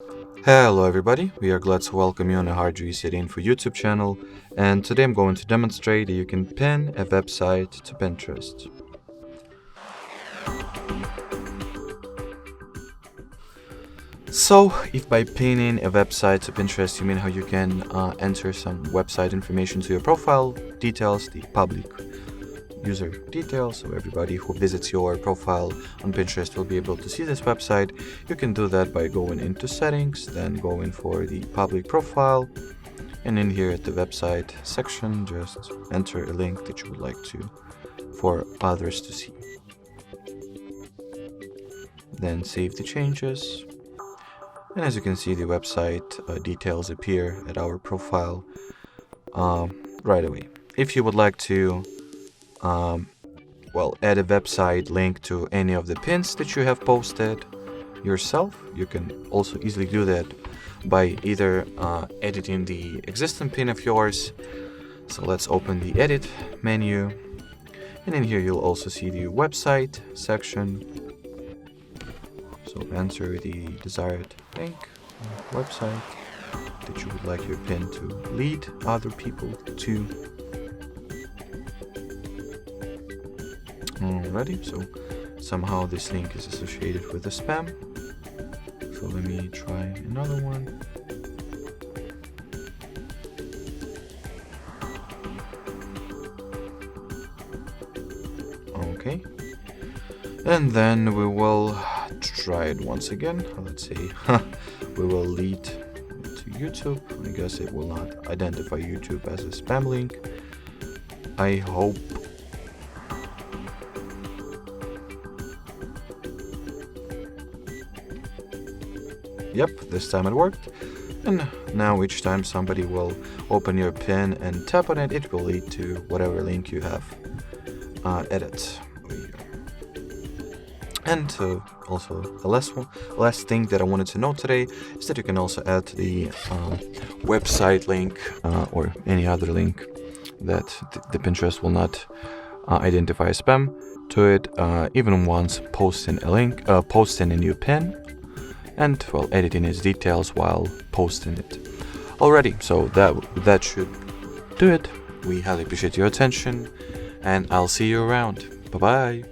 Hello everybody, we are glad to welcome you on the HardReset.Info YouTube channel, and today I'm going to demonstrate that you can pin a website to Pinterest. So, if by pinning a website to Pinterest you mean how you can enter some website information to your profile details, the public user details, so everybody who visits your profile on Pinterest will be able to see this website. You can do that by going into settings, then going for the public profile, and in here at the website section just enter a link that you would like to for others to see. Then save the changes, and as you can see the website details appear at our profile right away. If you would like to add a website link to any of the pins that you have posted yourself, you can also easily do that by either editing the existing pin of yours. So let's open the edit menu, and in here you'll also see the website section. So enter the desired link, website that you would like your pin to lead other people to. Alrighty, so somehow this link is associated with a spam. So let me try another one. Okay. And then we will try it once again. Let's say we will lead to YouTube. I guess it will not identify YouTube as a spam link. I hope. Yep, this time it worked. And now each time somebody will open your pin and tap on it, it will lead to whatever link you have added. And also the last thing that I wanted to note today is that you can also add the website link or any other link that the Pinterest will not identify as spam to it, even once posting a link, posting a new pin, and editing its details while posting it. Alrighty, so that should do it. We highly appreciate your attention, and I'll see you around. Bye bye.